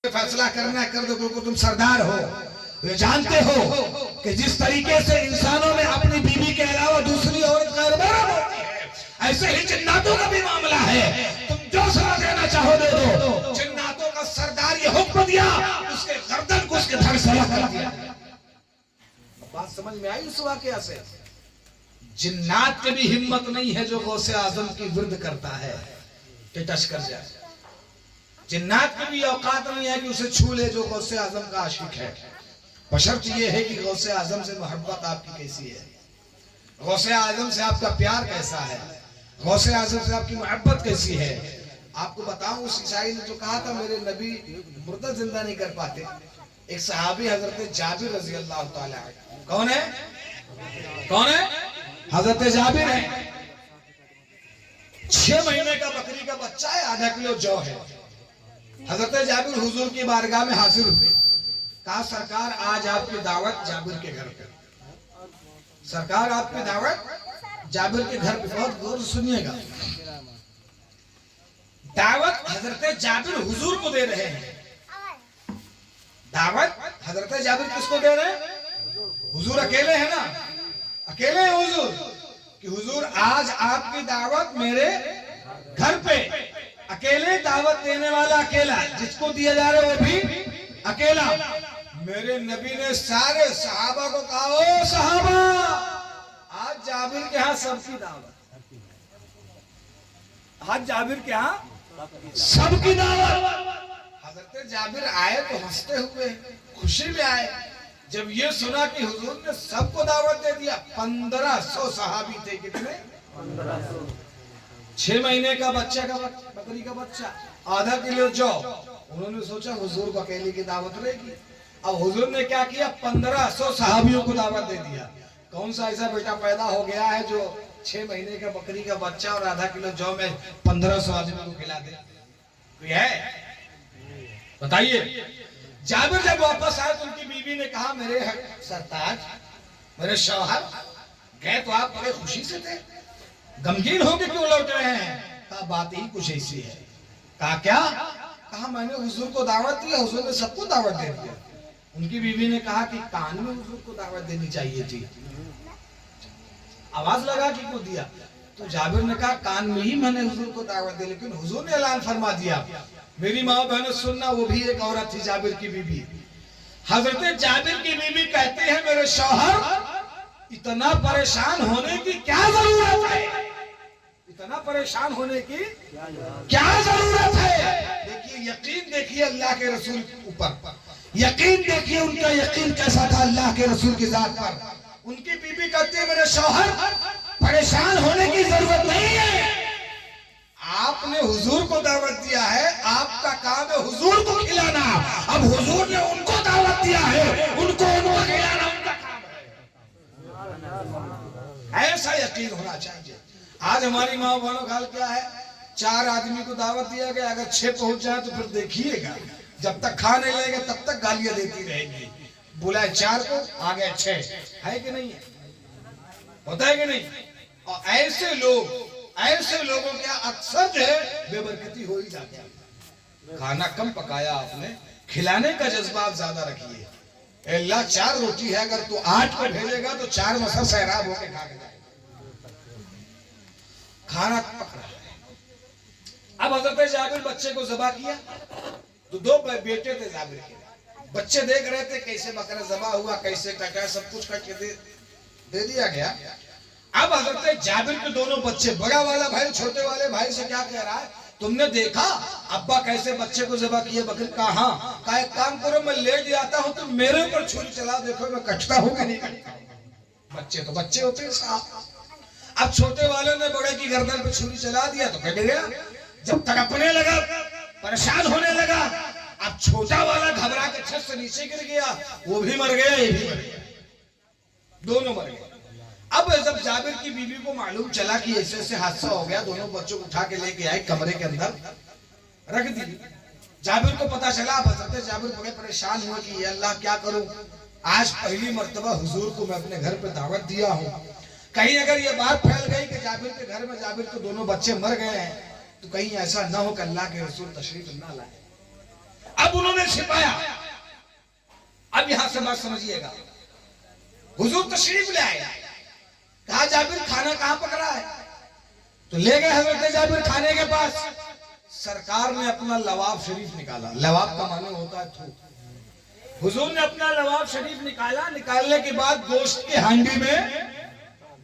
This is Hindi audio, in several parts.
फैसला करना है कर दो, क्योंकि तुम सरदार हो। ये जानते हो कि जिस तरीके से इंसानों में अपनी बीवी के अलावा दूसरी औरत गैर महरम होती है, ऐसे ही जिन्नातों का भी मामला है। तुम जो सजा देना चाहो दे दो। जिन्नातों का सरदार ये हुक्म दिया, उसके गर्दन को उसके धड़ से अलग कर दिया। बात समझ में आई उस वाकया से? जिन्नात की भी हिम्मत नहीं है जो गौसे आजम की विरुद्ध करता है कि टच कर जाए। जिन्नात की भी औकात नहीं है कि उसे छू ले जो गौसे आजम का आशिक है। बशर्त ये है कि गौसे आजम से मोहब्बत आपकी कैसी है, गौसे आजम से आपका प्यार कैसा है, गौसे आजम से आपकी मोहब्बत कैसी है। आपको बताऊं, उस ईसाई ने जो कहा था मेरे नबी मुर्दा जिंदा नहीं कर पाते, एक सहाबी हजरत जाबिर रजी अल्लाह ताला, कौन है? कौन है? हजरत जाबिर है। 6 महीने का बकरी का बच्चा है, आधा किलो जौ है। हजरत जाबिर हुजूर की बारगाह में हाजिर हुए। कहा सरकार आज आपकी दावत जाबिर के घर पे, सरकार आपकी दावत जाबिर के घर पे। बहुत गौर से सुनिएगा, दावत हजरत जाबिर हुजूर को दे रहे हैं। दावत हजरत जाबिर किसको दे रहे हैं? हुजूर अकेले है ना, अकेले है हुजूर कि हुजूर आज आपकी दावत मेरे घर पे। अकेले दावत देने वाला अकेला, जिसको दिया जा रहा है वो भी अकेला। मेरे नबी ने सारे सहाबा को कहा, ओ सहाबा, आज जाबिर के यहाँ सबकी दावत, आज जाबिर के यहाँ सबकी दावत। हजरत जाबिर आए तो हंसते हुए, खुशी में आए। जब ये सुना कि हुजूर ने सबको दावत दे दिया, 1500 सहाबी थे। कितने? 1500। 6 महीने का बच्चा का बकरी का बच्चा, आधा किलो जौ। उन्होंने सोचा हुजूर को अकेले की दावत रहेगी। अब हुजूर ने क्या किया, 1500 सहाबियों को दावत दे दिया। कौन सा ऐसा बेटा पैदा हो गया है जो 6 महीने का बकरी का बच्चा और आधा किलो जौ में 1500 आदमी को खिला दे? कोई है? बताइए। जाबिर जब वापस आए तो उनकी बीवी ने कहा, मेरे सरताज, मेरे शौहर, गए तो आप बड़े खुशी से थे, गमगीन होकर क्यों लौट रहे हैं? कहा बात ही कुछ ऐसी है। कहा क्या? कहा मैंने हुजूर को दावत दी, हुजूर ने सबको दावत दे दिया। उनकी बीवी ने कहा कि कान में हुजूर को दावत देनी चाहिए थी, आवाज लगा कि क्यों दिया? तो जाबिर ने कहा कान में ही मैंने हुजूर को दावत दी, लेकिन हुजूर ने ऐलान फरमा दिया। मेरी माँ बहनों सुनना, वो भी एक औरत थी, जाबिर की बीवी। हजरत जाबिर की बीवी कहते हैं, मेरे शौहर, इतना परेशान होने की क्या जरूरत है? इतना परेशान होने की क्या जरूरत है? देखिए यकीन, देखिए अल्लाह के रसूल ऊपर, यकीन देखिए उनका यकीन कैसा था अल्लाह के रसूल की जात पर। उनकी बीबी कहती है, मेरे शौहर, परेशान होने की जरूरत नहीं है। आपने हुजूर को दावत दिया है, आपका काम है हुजूर को खिलाना। अब हुजूर ने उनको दावत दिया है, उनको खिलाना उनका काम है। ऐसा यकीन होना चाहिए। आज हमारी माँ बहनों का हाल क्या है? 4 आदमी को दावत दिया गया, अगर 6 पहुंच जाए तो फिर देखिएगा, जब तक खा नहीं लेंगे तब तक गालियां देती रहेगी। बुलाए 4 को, आ गए 6, है कि नहीं? होता है कि नहीं? और ऐसे लोगों के अक्सर जो है बेबरकती हो ही जाती है। खाना कम पकाया आपने, खिलाने का जज्बा ज्यादा रखिए। अल्लाह 4 रोटी है, अगर तू 8 को भेजेगा तो 4 मसर सैराब होके खा के जाएगा। खाना पक रहा है। अब हजरत जाबिर बच्चे को ज़बा किया, तो 2 बेटे थे जाबिर के। बच्चे देख रहे थे कैसे बकरा ज़बा हुआ, कैसे कटा, सब कुछ करके दे दिया गया। अब हजरत जाबिर के दोनों बच्चे, बड़ा वाला भाई छोटे वाले भाई से क्या कह रहा है, तुमने देखा अब्बा कैसे बच्चे को ज़बा किए बकरी? कहा का एक काम करो, मैं लेट जाता हूं, तुम मेरे ऊपर छुरी चला, देखो मैं कटता हूं कि नहीं कटता। बच्चे तो बच्चे होते हैं साहब। अब छोटे वाले ने बड़े की गर्दन पे छुरी चला दिया तो कट गया। जब तड़पने लगा, परेशान होने लगा, अब छोटा वाला घबरा के छत से नीचे गिर गया, वो भी मर गया, ये भी मर गया, दोनों मर गए। अब जब जाबिर की बीवी को मालूम चला कि ऐसे ऐसे हादसा हो गया, दोनों बच्चों को उठा के लेके आए, कमरे के अंदर रख दी। जाबिर को पता चला, हजरत जाबिर बड़े परेशान हुए कि अल्लाह क्या करूं, आज पहली मर्तबा हुजूर को मैं अपने घर पे दावत दिया हूं, कहीं अगर ये बात फैल गई कि जाबिर के घर में जाबिर के दोनों बच्चे मर गए हैं, तो कहीं ऐसा ना हो कि अल्लाह के रसूल तशरीफ ना लाए। अब उन्होंने ने छिपाया। अब यहां से बात समझिएगा, हुजूर तशरीफ ले आए, कहा जाबिर खाना कहां पकड़ा है, तो ले गए हजरत जाबिर खाने के पास। सरकार ने अपना लवाब शरीफ निकाला, लवाब का माने होता है थूक। हुजूर ने अपना लवाब शरीफ निकाला, निकालने के बाद गोश्त के हांडी में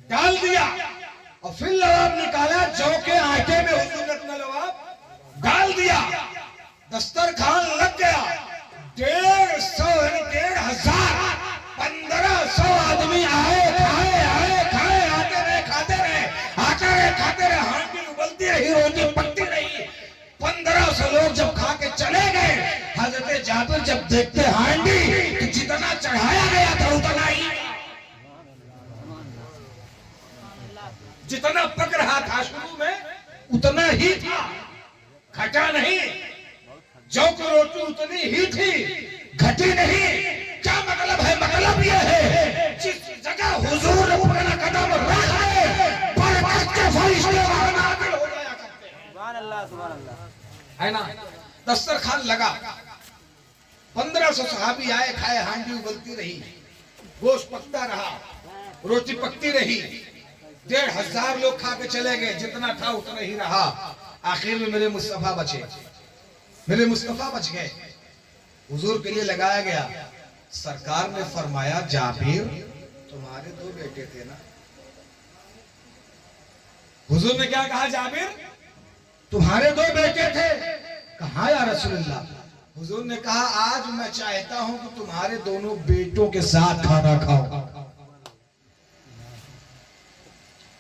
डाल दिया और फिर लवाब निकाला, जौ के आटे में हुजूर ने अपना लवाब डाल दिया। दस्तरखान लग गया। 1,500 1,500 आदमी आए, खाए, आते रहे, खाते रहे, हांडी उबलती रही, रोटी पकती रही। 1,500 लोग जब खा के चले गए, हजरत जाबिर जब देखते हांडी तो जितना चढ़ाया गया था उतना ही, जितना पक रहा था शुरू में उतना ही था, घटा नहीं। जौ की रोटी उतनी ही थी, घटी नहीं। क्या मतलब है? मतलब यह है जिस जगह हुजूर अपना कदम रखा है, बरकत के फरिश्ते वहां नाज़िल हो जाया करते हैं। सुभान अल्लाह, सुभान अल्लाह, है ना। दस्तरखान लगा, 1,500 सहाबी आए, खाए, हांडी उबलती रही, गोश्त पकता रहा, रोटी पकती रही। 1,500 लोग खा के चले गए, जितना था उतना ही रहा। आखिर में मेरे मुस्तफा बचे, मेरे मुस्तफा बच गए, हुजूर के लिए लगाया गया। सरकार ने फरमाया, जाबिर तुम्हारे 2 बेटे थे ना। हुजूर ने क्या कहा? जाबिर तुम्हारे 2 बेटे थे। कहा या रसूलल्लाह। हुजूर ने कहा, आज मैं चाहता हूं कि तुम्हारे दोनों बेटों के साथ खाना खाओ।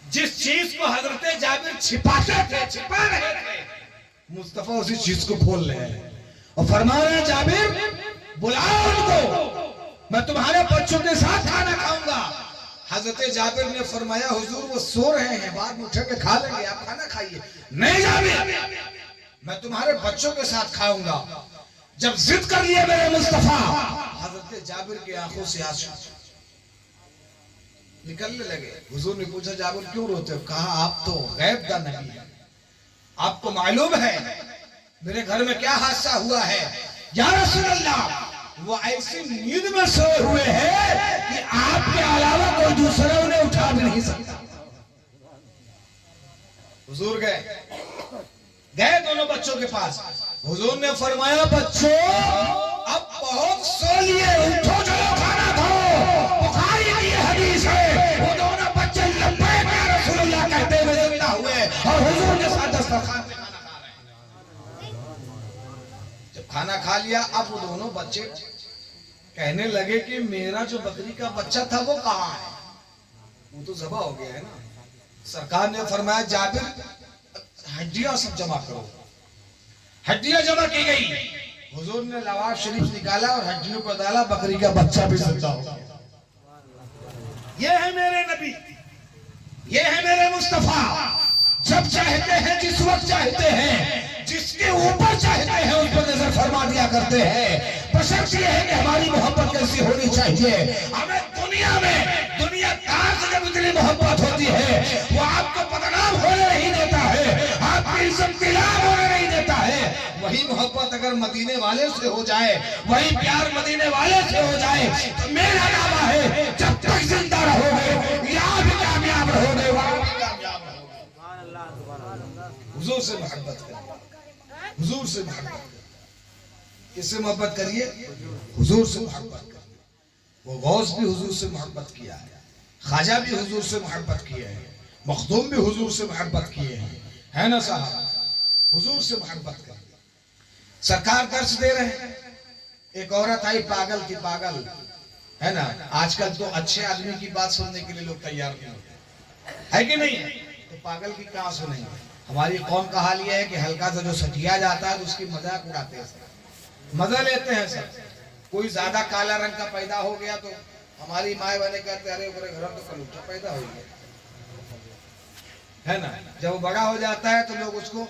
जिस चीज को हजरत जाबिर छिपाते थे, छिपा रहे थे, मुस्तफा उसी चीज को खोल रहे हैं और फरमा रहे हैं, जाबिर बुलाओ उनको, मैं तुम्हारे बच्चों के साथ खाना खाऊंगा। हजरत जाबिर ने फरमाया, हुजूर वो सो रहे हैं, बाद में उठे के खा लेंगे, आप खाना खाइए। नहीं जाबिर, मैं तुम्हारे बच्चों के साथ खाऊंगा। जब जिद कर लिए मेरे मुस्तफा, हजरत जाबिर की आंखों से आंसू निकलने लगे। हुजूर ने पूछा, जाबिर क्यों रोते हो? कहा, आप तो गैब का नबी है, आपको मालूम है मेरे घर में क्या हादसा हुआ है। या रसूल अल्लाह, वो ऐसी नींद में सोए हुए हैं कि आपके अलावा कोई दूसरा उन्हें उठा भी नहीं सकता। हुजूर गए दोनों बच्चों के पास। हुजूर ने फरमाया, बच्चों अब बहुत सो लिए, उठो, चलो खाना खाओ। बुखारी की हदीस है, वो दोनों बच्चे लब्बैक या रसूल अल्लाह कहते हुए जिंदा हुए और हुजूर के साथ दस्तरखान पे खाना खा रहे हैं। जब खाना खा लिया, अब वो दोनों बच्चे कहने लगे कि मेरा जो बकरी का बच्चा था वो कहाँ है? वो तो ज़बा हो गया है ना। सरकार ने फरमाया, जाबिर हड्डियां सब जमा करो। हड्डियां जमा की गई। हुजूर ने लवाब शरीफ निकाला और हड्डियों को डाला, बकरी का बच्चा भी जिंदा हो गया। ये है मेरे नबी, ये है मेरे मुस्तफा। जब चाहते हैं, जिस वक्त चाहते हैं, जिसके ऊपर चाहते हैं उस पर नजर फरमा दिया करते हैं। बशर्त यह है कि हमारी मोहब्बत कैसी होनी चाहिए। हमें दुनियादार से जब इतनी मोहब्बत होती है, वो आपको बदनाम होने नहीं देता है, आपकी इज्जत नीलाम होने नहीं देता है। वही मोहब्बत अगर मदीने वाले से हो जाए, वही प्यार मदीने वाले से हो जाए, तो मेरा दावा है, जब तक जिंदा रहोगे यहाँ भी कामयाब रहोगे, वहां भी कामयाब रहोगे। हुजूर से मोहब्बत करिए, हुजूर से मोहब्बत करिए। किससे मोहब्बत करिए? हुजूर से मोहब्बत करिए। वो गौस भी हुजूर से मोहब्बत किया है, ख्वाजा भी हुजूर से मोहब्बत किए हैं, मखदूम भी हुजूर से मोहब्बत किए हैं, है ना साहब? हुजूर से मोहब्बत करिए। सरकार दर्श दे रहे हैं। एक औरत आई, पागल की पागल, है ना। आजकल तो अच्छे आदमी की बात सुनने के लिए लोग तैयार नहीं होते, है कि नहीं? तो पागल की कहाँ सुनेंगे? हमारी कौम का हाल यह है कि हल्का सा जो सटिया जाता है तो उसकी मजाक उड़ाते हैं, मजा लेते हैं सब। कोई ज्यादा काला रंग का पैदा हो गया तो हमारी माए बने कहते, अरे मेरे घर में तो कलूटा पैदा हो गया, है ना। जब वो बड़ा हो जाता है तो लोग उसको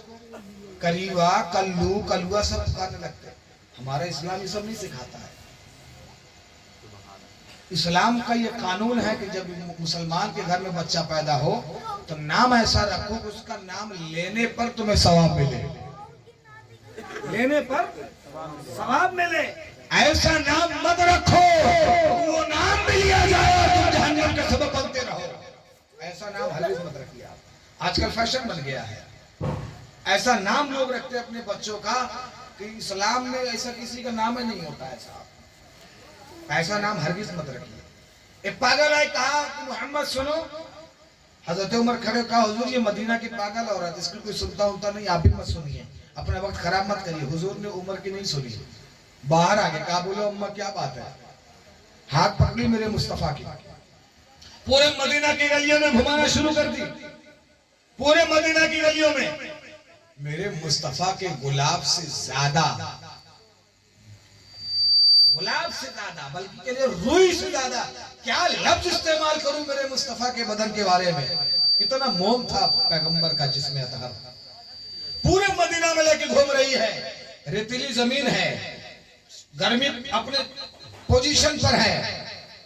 करीवा, कल्लू, कलुआ सब पुकारने लगते हैं। हमारा इस्लाम ये सब नहीं सिखाता है। इस्लाम का ये कानून है कि जब मुसलमान के घर में बच्चा पैदा हो तो नाम ऐसा रखो कि उसका नाम लेने पर तुम्हें सवाब मिले, लेने पर सवाब मिले। ऐसा नाम मत रखो वो नाम भी लिया जाए तुम जहन्नम के सबब बनते रहो। ऐसा नाम हरगिज मत रखिए आप। आजकल फैशन बन गया है, ऐसा नाम लोग रखते हैं अपने बच्चों का कि इस्लाम में ऐसा किसी का नाम ही नहीं होता है साहब। ऐसा नाम हरगिज मत रखिए। एक पागल है कहा कि मोहम्मद सुनो, हजरत उमर खड़े कहा हुजूर ये मदीना की पागल औरत, इसकी कोई सुनता होता नहीं, आप भी मत सुनिए, अपना वक्त खराब मत करिए। हुजूर ने उमर की नहीं सुनी, बाहर आके कहा बोलो अम्मा क्या बात है, हाथ पकड़ी मेरे मुस्तफा की, पूरे मदीना की गलियों में घुमाना शुरू कर दी। पूरे मदीना की गलियों में मेरे मुस्तफा के गुलाब से ज्यादा, गुलाब से ज्यादा बल्कि के लिए रूई से ज्यादा क्या लफ्ज इस्तेमाल करूं मेरे मुस्तफा के बदन के बारे में, इतना मोम था पैगंबर का जिसमें अतहर। पूरे मदीना में लेके घूम रही है, रेतीली जमीन है, गर्मी अपने पोजीशन पर है,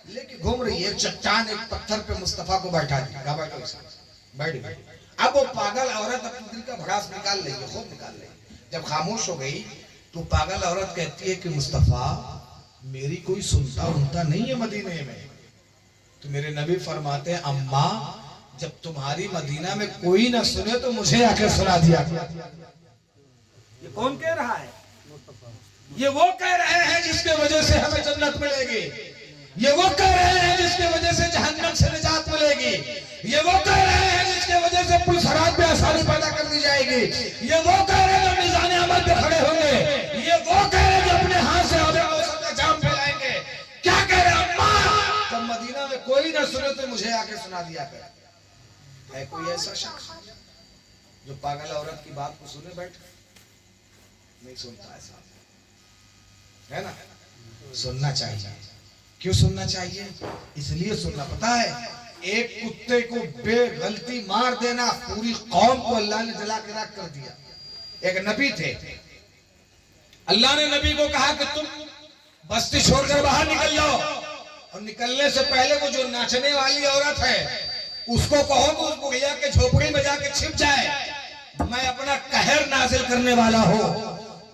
लेके घूम रही है। चट्टान एक पत्थर पे मुस्तफा को बैठा दिया, बैठ गई। अब वो पागल औरत अपने दिल का भड़ास निकाल रही है, खूब निकाल रही है। जब खामोश हो गई तो पागल औरत कहती है कि मुस्तफा मेरी कोई सुनता उनता नहीं है मदीने में। तो मेरे नबी फरमाते हैं अम्मा जब तुम्हारी मदीना में कोई ना सुने तो मुझे आके सुना दिया। ये कौन कह रहा है? ये वो कह रहे हैं जिसके वजह से हमें जन्नत मिलेगी, ये वो कह रहे हैं जिसके वजह से जहन्नम से निजात मिलेगी, ये वो कह रहे हैं जिसके वजह से पुलिस हरात में आसानी पैदा कर दी जाएगी, ये वो कह रहे हैं जो मिजान अमल पे खड़े होंगे, ये वो कह रहे हैं जो अपने हाथ से औसत का जाम फैलाएंगे। क्या कह रहे हैं अम्मा जब मदीना में कोई ना सुने तो मुझे आके सुना दिया कर। है कोई ऐसा शख्स जो पागल औरत की बात को सुने बैठे? नहीं सुनता ऐसा, है ना? सुनना चाहिए। क्यों सुनना चाहिए? इसलिए सुनना, पता है एक कुत्ते को बेगलती मार देना पूरी कौम को अल्लाह ने जला के राख कर दिया। एक नबी थे, अल्लाह ने नबी को कहा कि तुम बस्ती छोड़कर बाहर निकल जाओ, और निकलने से पहले वो जो नाचने वाली औरत है उसको कहो कि उस बुढ़िया के झोपड़ी में जाके छिप जाए, मैं अपना कहर नाजिल करने वाला हूँ,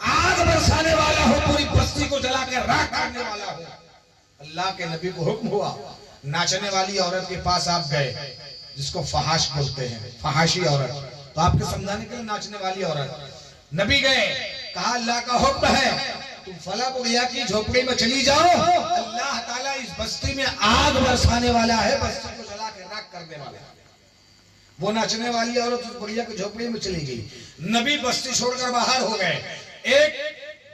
आग बरसाने वाला हूँ, पूरी बस्ती को जला के राख करने वाला हूँ। अल्लाह के नबी को हुक्म हुआ, नाचने वाली औरत के पास आप गए, जिसको फहाश बोलते हैं, फहाशी औरत, तो आपके समझाने के लिए नाचने वाली औरत, नबी गए, कहा अल्लाह का हुक्म है तुम फला बुढ़िया की झोपड़ी में चली जाओ, अल्लाह ताला इस बस्ती में आग बरसाने वाला है, बस्ती को जला के राख करने वाला है। वो नाचने वाली औरत उस बुढ़िया की झोपड़ी में चली गई, नबी बस्ती छोड़कर बाहर हो गए। एक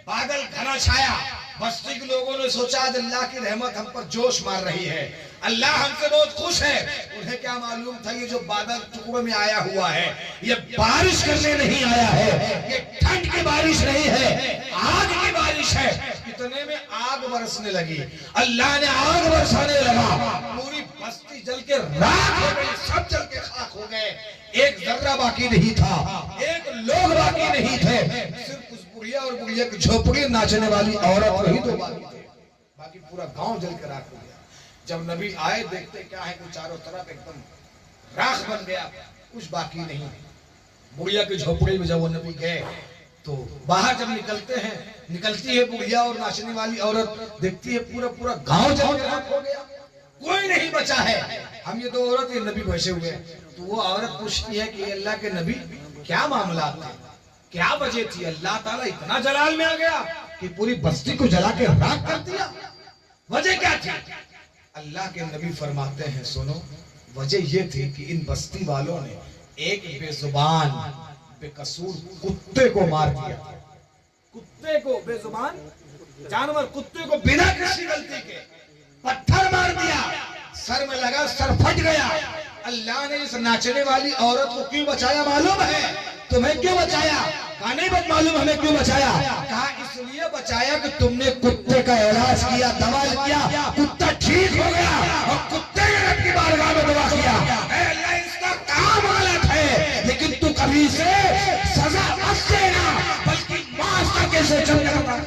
बादल घना छाया, बस्ती के लोगों ने सोचा आज अल्लाह की रहमत हम पर जोश मार रही है, अल्लाह हमसे बहुत खुश है। उन्हें क्या मालूम था ये जो बादल टुकड़ों में आया हुआ है ये बारिश करने नहीं आया है, ये ठंड की बारिश नहीं है, आग की बारिश है। इतने में आग बरसने लगी, अल्लाह ने आग बरसाने लगा, पूरी बस्ती जल के राख हो गई, सब जल के खाक हो गए, एक जर्रा बाकी नहीं था, एक लोग बाकी नहीं थे, सिर्फ उस बुढ़िया और बुढ़िया की झोपड़ी नाचने वाली औरत वही दो बाकी थे, बाकी पूरा गांव जल के राख हो गया। जब नबी आए देखते क्या है कि चारों तरफ एकदम राख बन गया, कुछ बाकी नहीं। बुढ़िया की झोपड़ी में जब वो नबी गए तो बाहर जब निकलते हैं, निकलती है बुढ़िया और नाचने वाली औरत, देखती है पूरा पूरा गांव जल के राख हो गया, कोई नहीं बचा है। हम ये दो औरत ये नबी बैठे हुए, तो वो औरत पूछती है कि अल्लाह के नबी क्या मामला था, क्या वजह थी, अल्लाह ताला इतना जलाल में आ गया कि पूरी बस्ती को जला के राख कर दिया, वजह क्या थी? अल्लाह के नबी फरमाते हैं सुनो, वजह ये थी कि इन बस्ती वालों ने एक बेजुबान बेकसूर कुत्ते को मार दिया। कुत्ते को, बेजुबान जानवर कुत्ते को बिना किसी गलती के पत्थर मार दिया, सर में लगा, सर फट गया। अल्लाह ने इस नाचने वाली औरत को क्यों बचाया मालूम है? तुम्हें क्यों बचाया? कहा नहीं बस मालूम हमें क्यों बचाया। कहा इसलिए बचाया कि तुमने कुत्ते का इलाज किया, दवा किया, कुत्ता ठीक हो गया और कुत्ते के रब की बारगाह में दुआ किया, अल्लाह इसका काम गलत है लेकिन तू कभी से सजा मत देना बल्कि माफ करके से चलना।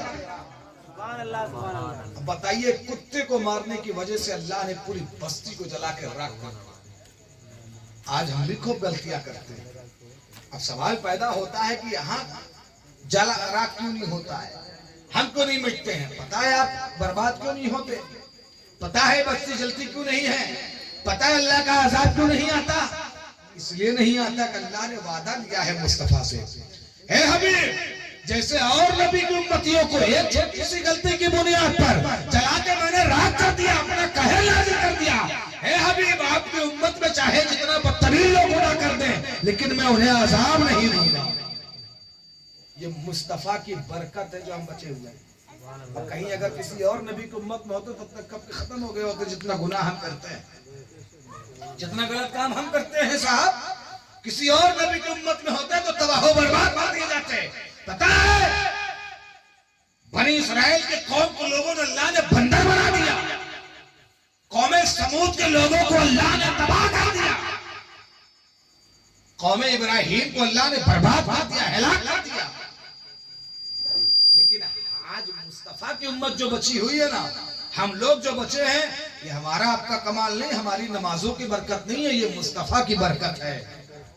बताइए कुत्ते को मारने की वजह से अल्लाह ने पूरी बस्ती को जला के राख कर दिया। आज हम भी खूब गलतियां करते हैं। अब सवाल पैदा होता है कि यहाँ जला राख क्यों नहीं होता है? हमको नहीं मिटते हैं। पता है आप बर्बाद क्यों नहीं होते, पता है बस्ती जलती क्यों नहीं है, पता है अल्लाह का अजाब क्यों नहीं आता, इसलिए नहीं आता कि अल्लाह ने वादा लिया है मुस्तफा से, हे हबीब जैसे और नबी की उम्मतियों को एक छोटी सी गलती की बुनियाद पर जला के मैंने राख कर दिया, अपना कहर नाज़िल कर दिया, हे हबीब आपकी उम्मत में चाहे जितना बदतमीज लोग गुनाह कर दें लेकिन मैं उन्हें अजाब नहीं दूंगा। ये मुस्तफा की बरकत है जो हम बचे हुए हैं। और कहीं अगर किसी और नबी की उम्मत में होते तब तक कब के खत्म हो गए होते। जितना गुनाह हम करते हैं, जितना गलत काम हम करते हैं साहब, किसी और नबी की उम्मत में होता है तो तबाह बर्बाद कर दिए जाते। पता है बनी इस्राएल के कौम को लोगों ने अल्लाह ने बंदर बना दिया, कौमे समूद के लोगों को अल्लाह ने तबाह कर दिया, कौमे इब्राहिम को अल्लाह ने बर्बाद कर दिया, हिलाक कर दिया। लेकिन आज मुस्तफा की उम्मत जो बची हुई है ना, हम लोग जो बचे हैं, ये हमारा आपका कमाल नहीं, हमारी नमाजों की बरकत नहीं है, ये मुस्तफा की बरकत है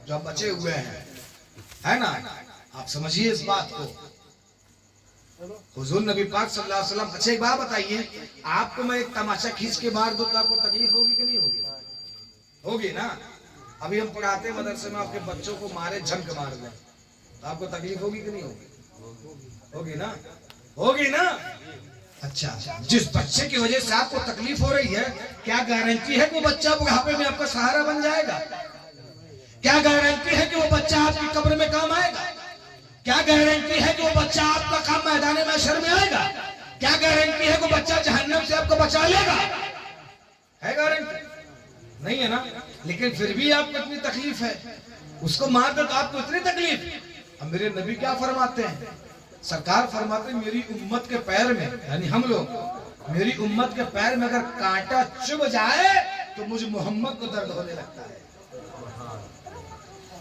जो हम बचे हुए हैं, है ना। आप समझिए इस बात को। हुजूर नबी पाक सल्लल्लाहु अलैहि वसल्लम। अच्छा एक बात बताइए, आपको मैं एक तमाचा खींच के मार दूं तो आपको तकलीफ होगी कि नहीं होगी? होगी ना। अभी हम पढ़ाते हैं मदरसे में, आपके बच्चों को मारे झंक मार दें तो आपको तकलीफ होगी कि नहीं होगी? होगी ना, होगी ना। अच्छा, जिस बच्चे की वजह से आपको तकलीफ हो रही है, क्या गारंटी है कि वो बच्चा बुढ़ापे में आपका सहारा बन जाएगा? क्या गारंटी है कि वो बच्चा आपकी कब्र में काम आएगा? क्या गारंटी है कि वो बच्चा आपका काम मैदान महशर में आएगा? क्या गारंटी है कि वो बच्चा जहन्नम से आपको बचा लेगा? है गारंटी? नहीं है ना। लेकिन फिर भी आपको इतनी तकलीफ है, उसको मार दो तो आपको इतनी तकलीफ। अब मेरे नबी क्या फरमाते हैं? सरकार फरमाते हैं मेरी उम्मत के पैर में, यानी हम लोग, मेरी उम्मत के पैर में अगर कांटा चुभ जाए तो मुझे मोहम्मद को दर्द होने लगता है।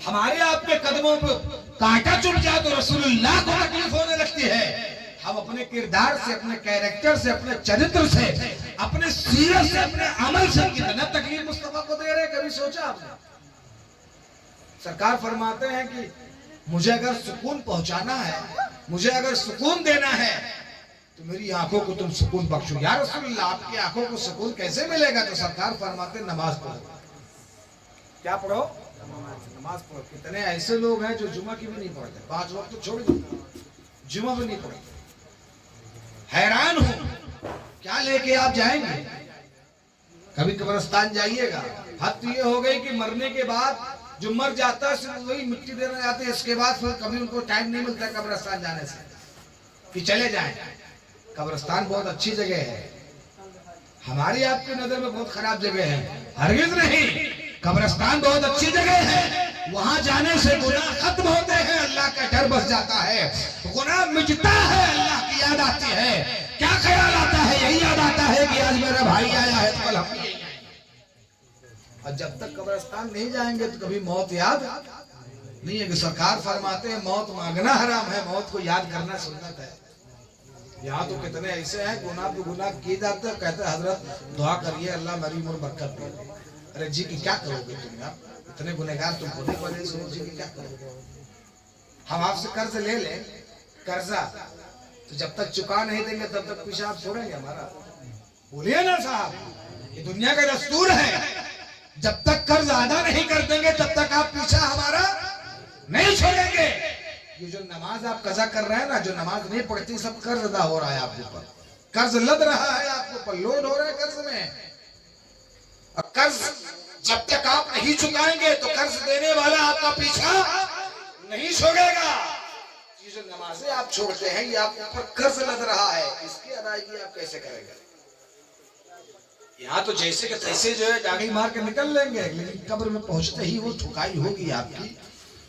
हमारे आपके कदमों पर कांटा चुभ जाए तो रसूलुल्लाह को तकलीफ होने लगती है। हम अपने किरदार से, अपने कैरेक्टर से, अपने चरित्र से, अपने सीरत से, अपने अमल से कितना तकलीफ मुस्तफा को दे रहे हैं, कभी सोचा आपने? सरकार फरमाते हैं कि मुझे अगर सुकून पहुंचाना है, मुझे अगर सुकून देना है तो मेरी आंखों को तुम सुकून बख्शो। या रसूलुल्लाह आपकी आंखों को सुकून कैसे मिलेगा? तो सरकार फरमाते हैं नमाज पढ़ो। क्या पढ़ो? नमाज पढ़ो। कितने ऐसे लोग हैं जो जुमा की भी नहीं पढ़ते, 5 वक्त तो छोड़ दो, जुमा भी नहीं पढ़ते। हैरान हूं क्या लेके आप जाएंगे? कभी कब्रिस्तान जाइएगा, हद तो ये हो गई कि मरने के बाद जो मर जाता है सिर्फ वही मिट्टी देने जाते हैं, इसके बाद फिर कभी उनको टाइम नहीं मिलता कब्रिस्तान जाने से कि चले जाएं। कब्रिस्तान बहुत अच्छी जगह है, हमारी आपकी नजर में बहुत खराब जगह है, हरगिज नहीं। कब्रिस्तान बहुत अच्छी जगह है, वहां जाने से गुनाह खत्म होते हैं, अल्लाह का डर बस जाता है, गुनाह मिटता है, अल्लाह की याद आती है। क्या ख्याल आता है? यही याद आता है कि आज मेरा भाई आया है तो कल हम भी आएंगे। और जब तक कब्रिस्तान नहीं जाएंगे तो कभी मौत याद नहीं है। कि सरकार फरमाते हैं मौत मांगना हराम है, मौत को याद करना सुन्नत है। यहाँ तो कितने ऐसे हैं गुनाह पे गुनाह किए जाते हैं, कहते हैं हजरत दुआ करिए अल्लाह मेरी उम्र बरकत दे। अरे जी की क्या करोगे तुम यार, इतने गुनहगार तुम खुद ही बने, सुनो जी की क्या करोगे? हम आपसे कर्ज ले लें, कर्जा तो जब तक चुका नहीं देंगे तब तक पेशाब छोड़ेंगे हमारा? बोलिए ना साहब, ये दुनिया का दस्तूर है। जब तक कर्ज अदा नहीं कर देंगे तब तक आप पीछा हमारा नहीं छोड़ेंगे। ये जो नमाज आप कजा कर रहे हैं ना, जो नमाज नहीं पढ़ती, सब कर्ज अदा हो रहा है आपके ऊपर, कर्ज लद रहा है आपके ऊपर, लोड हो रहा है कर्ज में। और कर्ज जब तक आप नहीं चुकाएंगे तो कर्ज देने वाला आपका पीछा नहीं छोड़ेगा। ये जो नमाजें आप छोड़ते हैं, ये आपके ऊपर कर्ज लद रहा है, इसकी अदायगी आप कैसे करेंगे? यहाँ तो जैसे के तैसे जो है डांगी मार के निकल लेंगे, लेकिन कब्र में पहुंचते ही वो ठुकाई होगी आपकी,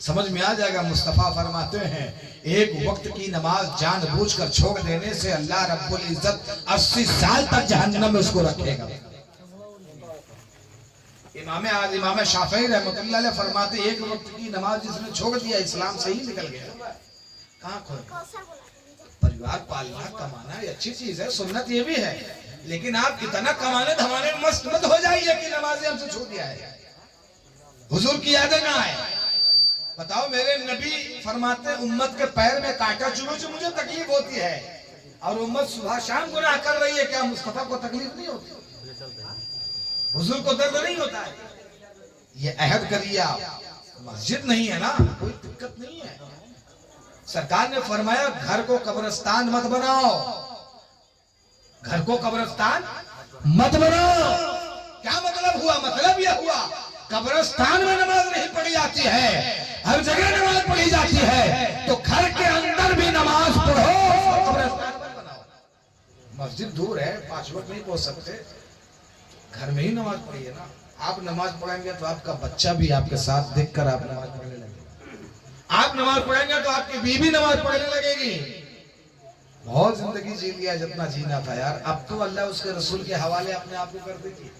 समझ में आ जाएगा। मुस्तफा फरमाते हैं एक वक्त की नमाज जानबूझकर छोड़ देने से अल्लाह रब्बुल इज्जत 80 साल तक जहन्नम में उसको रखेगा। इमाम शाफई रहमतुल्लाह अलैह फरमाते एक वक्त की नमाज जिसने छोड़ दिया इस्लाम से ही निकल गया। कहाँ खोए? परिवार पालना कमाना ये अच्छी चीज है, सुन्नत ये भी है, लेकिन आप कितना कमाने धमाने में मस्त मत हो जाइए कि नमाज़ें हमसे छूट दिया है, हुजूर की यादें ना आए। बताओ मेरे नबी फरमाते उम्मत के पैर में कांटा चुभे तो मुझे तकलीफ होती है, और उम्मत सुबह शाम गुनाह कर रही है, क्या मुस्तफा को तकलीफ नहीं होती? हुजूर को दर्द नहीं होता है? ये अहद करिए आप, मस्जिद नहीं है ना, कोई दिक्कत नहीं है। सरकार ने फरमाया घर को कब्रिस्तान मत बनाओ, घर को कब्रिस्तान मत बनाओ। क्या मतलब हुआ? मतलब यह हुआ कब्रिस्तान में नमाज नहीं पढ़ी जाती है, हर जगह नमाज पढ़ी जाती है, तो घर के अंदर भी नमाज पढ़ो, कब्रिस्तान मत बनाओ। मस्जिद दूर है, 5 वक्त नहीं पहुंच सकते, घर में ही नमाज पढ़िए ना। आप नमाज पढ़ेंगे तो आपका बच्चा भी आपके साथ देखकर आप नमाज पढ़ने लगेगा। आप नमाज पढ़ेंगे तो आपकी बीवी नमाज पढ़ने लगेगी। बहुत जिंदगी जी लिया जितना जीना था यार, अब तो अल्लाह उसके रसूल के हवाले अपने आप को कर देगी।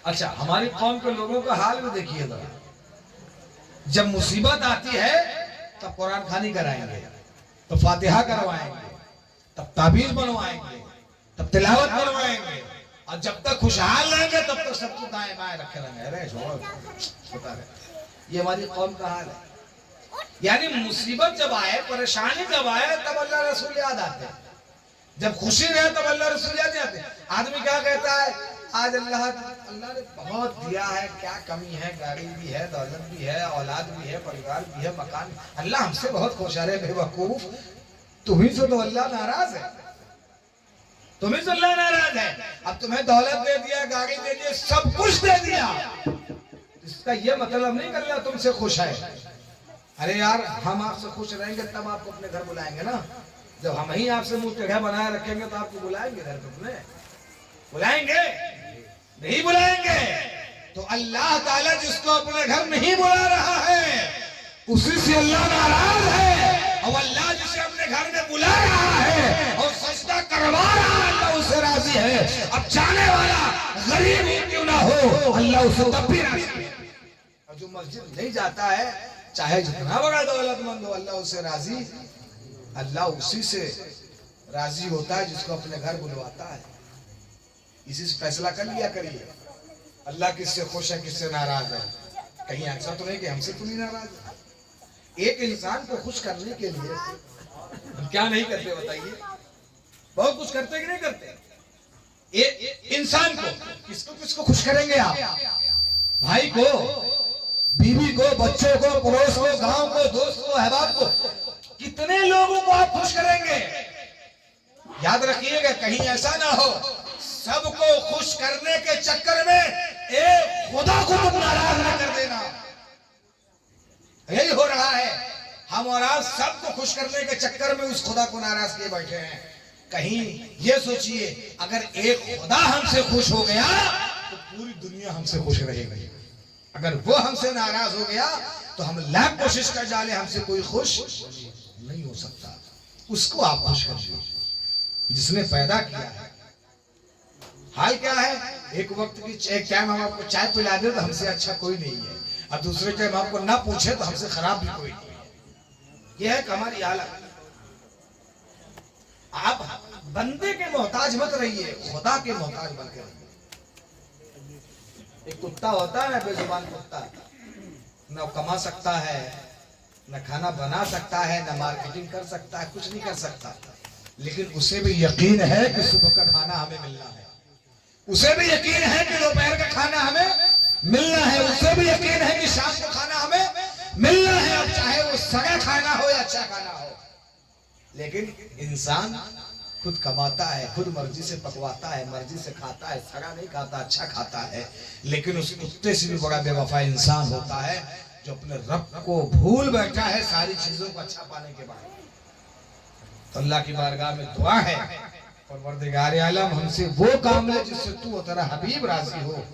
अच्छा, हमारी कौम के लोगों का हाल भी देखिए जरा। जब मुसीबत आती है तब कुरान खानी कराएंगे, तो फातिहा करवाएंगे, तब ताबीज बनवाएंगे, तब तिलावत करवाएंगे, और जब तक खुशहाल रहेंगे तब तक सबको दाएं बाएं रखे रहेंगे। अरे होता रहे। ये हमारी कौम का हाल है। यानी मुसीबत जब आए, परेशानी जब आए, तब अल्लाह रसूल याद आते हैं। जब खुशी रहे तब अल्लाह रसूल याद आते हैं। आदमी क्या कहता है, आज अल्लाह ने बहुत दिया है, क्या कमी है? गाड़ी भी है, दौलत भी है, औलाद भी है, परिवार भी है, मकान। अल्लाह हमसे बहुत खुश है। बेवकूफ, तुम्ही से तो अल्लाह नाराज है, तुम्हें से अल्लाह नाराज है। अब तुम्हें दौलत दे दिया, गाड़ी दे दिया, सब कुछ दे दिया, इसका यह मतलब नहीं कर अल्लाह तुमसे खुश है। अरे यार, हम आपसे खुश रहेंगे तब आपको अपने घर बुलाएंगे ना। जब हम ही आपसे मुंह टेढ़ा बनाए रखेंगे तो आपको बुलाएंगे घर पे? अपने बुलाएंगे? नहीं बुलाएंगे। तो अल्लाह ताला जिसको अपने घर नहीं बुला रहा है उसी से अल्लाह नाराज है, और अल्लाह जिसे अपने घर में बुला रहा है और सजदा करवा रहा है, अल्लाह उससे राजी है। अब जाने वाला गरीब ही क्यों ना हो, अल्लाह उससे तब भी राजी है। और जो मस्जिद नहीं जाता है, चाहे जितना बड़ा दौलतमंद हो, अल्लाह उससे राजी। अल्लाह उसी से राजी होता है जिसको अपने घर बुलवाता है। इसी से फैसला कर लिया करिए, अल्लाह किससे खुश है, किससे नाराज है। कहीं ऐसा तो नहीं कि हमसे तो नहीं नाराज है। एक इंसान को खुश करने के लिए हम क्या नहीं करते बताइए? बहुत कुछ करते कि नहीं करते? इंसान को किसको किसको खुश करेंगे आप? भाई को, बीवी को, बच्चों को, पड़ोस को, गांव को, दोस्त को, अहबाब को, कितने लोगों को आप खुश करेंगे? याद रखिएगा, कहीं ऐसा ना हो सबको खुश करने के चक्कर में एक खुदा को तुम नाराज ना कर देना। यही हो रहा है, हम और आप सबको खुश करने के चक्कर में उस खुदा को नाराज किए बैठे हैं। कहीं ये सोचिए, अगर एक खुदा हमसे खुश हो गया तो पूरी दुनिया हमसे खुश रहेगी। अगर वो हमसे नाराज हो गया तो हम लाख कोशिश कर डाले, हमसे कोई खुश नहीं हो सकता। उसको आप खुश करिए जिसने पैदा किया है। हाल क्या है, एक वक्त की एक टाइम हम आपको चाय पिला दे तो हमसे अच्छा कोई नहीं है, और दूसरे टाइम आपको ना पूछे तो हमसे खराब भी कोई नहीं है। यह है हमारी हालत। आप बंदे के मोहताज मत रहिए, खुदा के मोहताज बनकर रहिए। एक कुत्ता होता है ना, बेजुबान कुत्ता, न कमा सकता है, न खाना बना सकता है, न मार्केटिंग कर सकता है, कुछ नहीं कर सकता, लेकिन उसे भी यकीन है कि सुबह का खाना हमें मिलना है, उसे भी यकीन है कि दोपहर का खाना हमें मिलना है, उसे भी यकीन है कि शाम को खाना हमें मिलना है। अब चाहे वो सड़ा खाना हो या अच्छा खाना हो, लेकिन इंसान खुद कमाता है, खुद मर्जी से पकवाता है, मर्जी से खाता है, सड़ा नहीं खाता, अच्छा खाता है। लेकिन उस कुत्ते से भी बड़ा बेवफा इंसान होता है जो अपने रब को भूल बैठा है सारी चीजों को अच्छा पाने के बाद। तो अल्लाह की बारगाह में दुआ है, परवरदिगार आलम हमसे वो काम ले जिससे तू और तेरा हबीब राजी हो,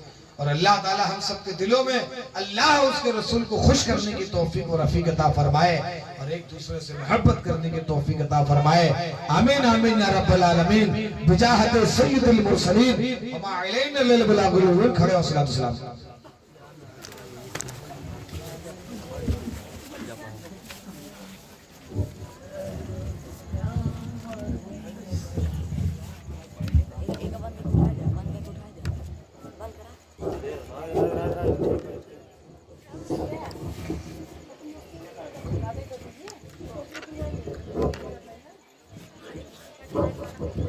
और अल्लाह ताला हम सबके दिलों में अल्लाह उसके रसूल को खुश करने की तौफीक और रफीक अता फरमाए, और एक दूसरे से मोहब्बत करने की तौफीक अता फरमाए। आमीन आमीन या रब्बल आलमीन। बिजाहत सय्यदुल मुरसलीन व मा अलैना इल्ला अल बलागुल मुबीन। खड़े हो, सलातो सलाम।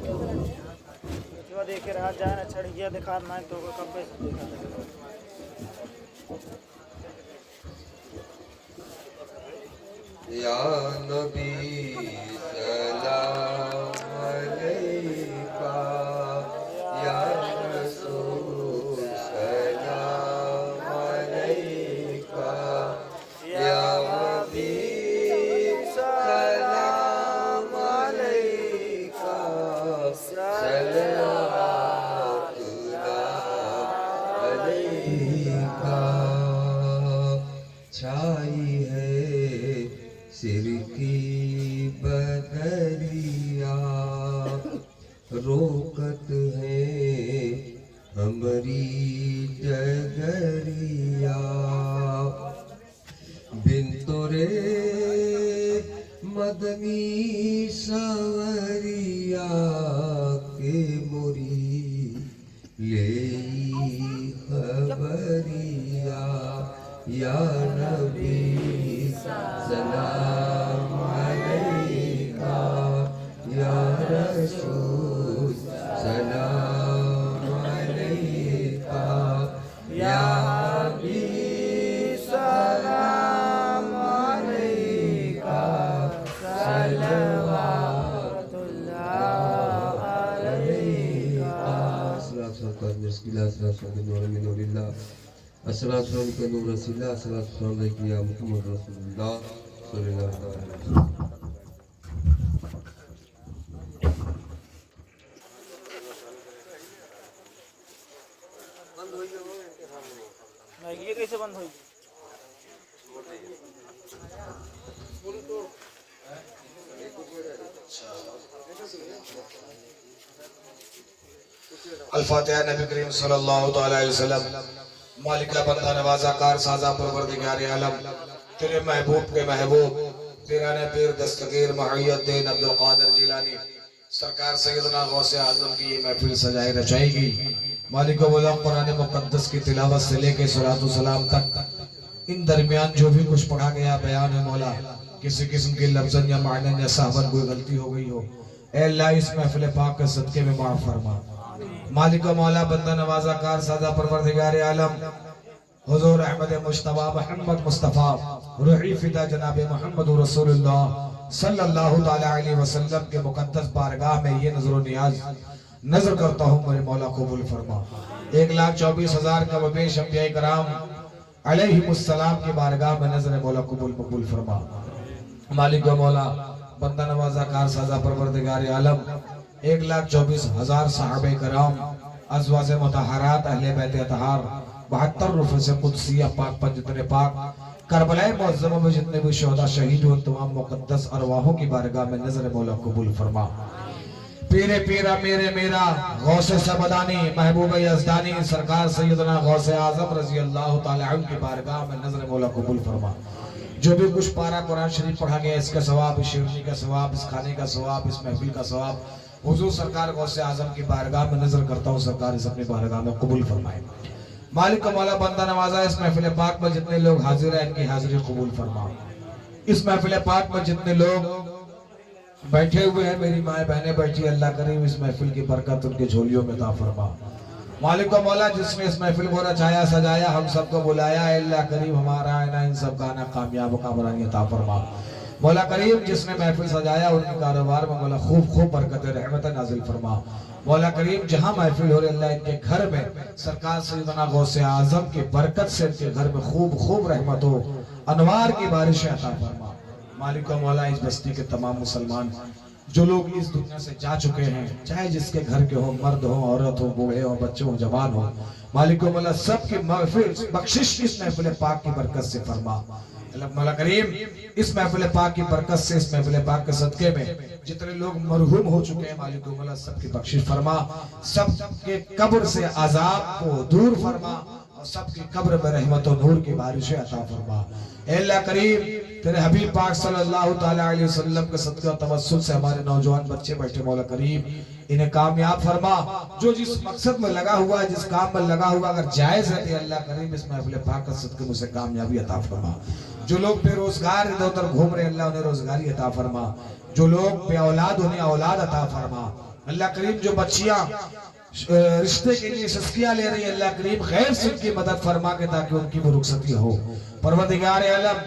जो देखे रहा जाए ना चढ़ गया दिखा ना तो कब से देखा था। या नबी सलाम अलैका या रसूल सलाम अलैका या हबीब सलाम अलैका सल्लल्लाहु अलैका। छाई है सिर की बदरिया रोकत है हमारी डगरिया बिन तोरे मदनी सवरिया के मोरी ले खबरिया या नबी सलाम अलैका या रसूल सलाम अलैका या हबीब सलाम अलैका सल्लल्लाहु अलैका। अस्सलातु अलैकुम रसूलुल्लाह अस्सलातु अलैकुम या मुहम्मद रसूलुल्लाह सल्लल्लाहु अलैहि वसल्लम। ये कैसे बंद हुई? अल-फातिहा नबी करीम सल्लल्लाहु अलैहि वसल्लम। मालिका बंदा नवाजा कार साजा परवरदिगार आलम, तेरे महबूब के महबूब पीराने पीर दस्तगीर मुहय्यिद्दीन अब्दुल कादिर जिलानी सरकार सैयदना गौसे आजम की ये महफिल सजाई रचाएगी। मालिक मौला कुरान मुकद्दस की तिलावत से लेके सलातो सलाम तक इन दरमियान जो भी कुछ पढ़ा गया बयान है मौला, किसी किस्म के लफ्ज़न या मानन या साहबन कोई गलती हो गई हो, ए अल्लाह इस महफिल पाक के सदके में माफ फरमा। मालिक मौला बंदा नवाजा कार सादा परवरदिगार आलम हुजूर अहमद मुश्तबा मोहम्मद मुस्तफ़ा रूही फिदा जनाब मोहम्मद रसूलुल्लाह सल्लल्लाहु ताला अलैहि वसल्लम के मुकद्दस बारगाह में ये नजर नियाज नजर करता हूँ, मेरे मौला कबूल फरमा। 1,24,000 का वबेश अंबिया कराम अलैहिमुस्सलाम की बारगाह में नजर मौला कबूल फरमा। मालिक मौला बंदा नवाजा कार साजा परवरदिगार आलम 1,24,000 सहाबे कराम अज़वाज मुतहरात अहले बैत अतहार 72 रुफ़ कुदसिया पाक पर जितने पाक करबला मुअज़्ज़मा में जितने भी शोहदा शहीद हुए तमाम मुक़द्दस अरवाहों की बारगाह में नजर मौला कबूल फरमा। पीरे पीरा मेरे मेरा गौसे सबदानी महबूब यज़दानी सरकार सैयदना गौसे आज़म रज़ी अल्लाह ताला अन्हु की बारगाह में नजर मौला कबूल फरमा। जो भी कुछ पारा कुरान शरीफ पढ़ा गया इसका सवाब, इस शिरनी का सवाब, इस खाने का सवाब, इस महफिल का सवाब हुजूर सरकार गौसे आज़म की बारगाह में नजर करता हूँ, सरकार इस अपनी बारगाह में कबूल फरमाए। मालिक का मौला बंदा नवाजा इस महफिल पाक में जितने लोग हाजिर हैं इनकी हाजिरी कबूल फरमा। इस महफिल पाक में जितने लोग बैठे हुए हैं, मेरी माए बहनें बैठी, अल्लाह करीम इस महफिल की बरकत उनके झोलियों में अता फरमा। मालिक का मौला जिसने इस महफिल को रचाया सजाया हम सबको बुलाया, अल्लाह करीम हमारा आना इन सब गाना कामयाब कामरानी अता फरमा। मौला करीम जिसने महफिल सजाया उनके कारोबार में मौला खूब खूब बरकत रहमत नाजिल फरमा। मौला करीम जहाँ महफिल हो रही अल्लाह इनके घर में सरकार सैयदना गौसे आजम की बरकत से इनके घर में खूब खूब रहमतों अनवार की बारिशें अता फरमा। मालिक का मौला इस बस्ती के तमाम मुसलमान जो लोग इस दुनिया से जा चुके हैं, चाहे जिसके घर के हो, मर्द हो, औरत हो, बूढ़े हो, बच्चे हो, जवान हो, मालिक को मौला सबकी मग़फ़िरत बख्शिश इस महफिल पाक की बरकत से फरमा। मौला करीम इस महफिल पाक की बरकत से, इस महफिल पाक के सदके में जितने लोग मरहूम हो चुके हैं मालिक को मौला सबकी बख्शिश फरमा, सबके कब्र से अजाब को दूर फरमा और सबकी कब्र में रहमत और नूर की बारिशें अता फरमा। अल्लाह करीम तेरे हबीब पाक सल्लल्लाहु ताला अलैहि वसल्लम के सदका तवस्सुल से हमारे नौजवान बच्चे बैठे मौला करीम इन्हें कामयाब फरमा। जो जिस मकसद में लगा हुआ है, जिस काम में लगा हुआ, अगर जायज है तो अल्लाह करीम इस महफिल पाक के सदके में उसे कामयाबी अता फरमा। जो लोग बेरोजगार इधर उधर घूम रहे अल्लाह उन्हें रोजगारी अता फरमा। जो लोग बे औलाद उन्हें औलाद अता फरमा। अल्लाह करीम जो बच्चियां रिश्ते के लिए सस्कियां ले रही है, अल्लाह करीम गैर से उनकी मदद फरमा के ताकि उनकी वो रुखसती हो। परवरदिगार आलम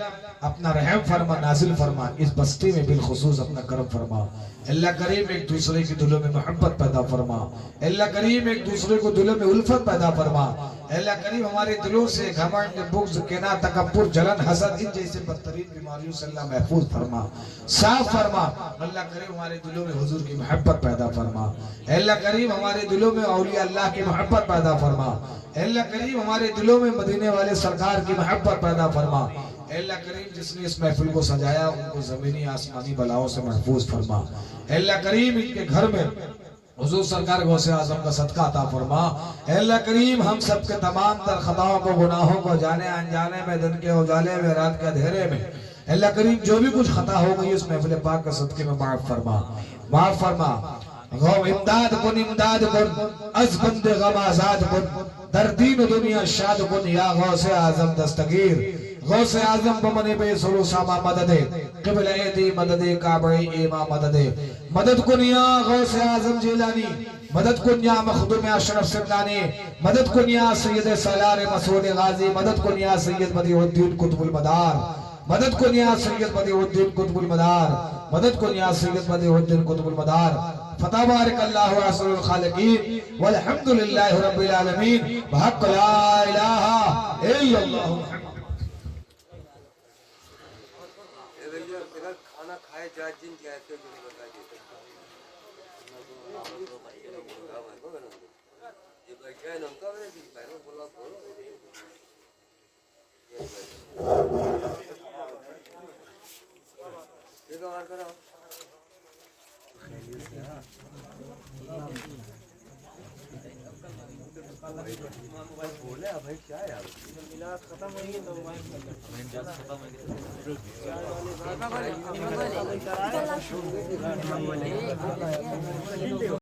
अपना रहम फरमा, नाजिल फरमा, इस बस्ती में बिलखुसूस अपना करम फरमा। अल्लाह करीम एक दूसरे के दिलों में मोहब्बत पैदा फरमा। अल्लाह करीम एक दूसरे को दिलों में उल्फत पैदा फरमा। अल्लाह करीम हमारे दिलों से घमंड, बुग़्ज़, किना, तकब्बुर, जलन, हसद, इन जैसे बदतरीन बीमारियों से अल्लाह महफूज फरमा, साफ फरमा। अल्लाह करीम हमारे दिलों में हुजूर की मोहब्बत पैदा फरमा। अल्लाह करीम हमारे दिलों में औलिया अल्लाह की मोहब्बत पैदा फरमा। अल्लाह करीम हमारे दिलों में मदीने वाले सरकार की मोहब्बत पैदा फरमा। अल्लाह करीम जिसने इस महफिल को सजाया उनको जमीनी आसमानी बलाओं से महफूज फरमा। अल्लाह करीम इनके घर में हुजूर सरकार गौसे आजम का सदका अता फरमा। अल्लाह करीम हम सब के तमाम तर खताओं को, गुनाहों को, जाने अनजाने में, दिन के उजाले में, रात के अंधेरे में, अल्लाह करीम जो भी कुछ खता हो गई इस महफिल पाक के सदके में माफ फरमा, माफ फरमा। गौ इमदाद कुन, इमदाद कुन, अज बंदे गम आजाद कुन, दर्दीन दुनिया शाद कुन, या गौसे आजम दस्तगीर। गौसे आजम बमने पे सरो सामा मददे, क़िबला दी मददे, काबे इमा मददे, मदद कुनिया गौसे आजम जिलानी, मदद कुनिया मखदूम अशरफ सिमलानी, मदद कुनिया सैयद सलार मसूद गाजी, मदद कुनिया सैयद बदिउद्दीन कुतुबुल मदार, मदद कुनिया सैयद बदिउद्दीन कुतुबुल मदार, मदद कुनिया सैयद बदिउद्दीन कुतुबुल मदार। फता बारिक अल्लाहु असरुल खालिकीन वल्हम्दुलिल्लाहि रब्बिल आलमीन बहक़ ला इलाहा इल्लल्लाह। खाना खाए जाए जिन जैसे बता ये बैठे ना उनका बोला बोले भाई क्या यार इलाज खत्म होगी तो भाई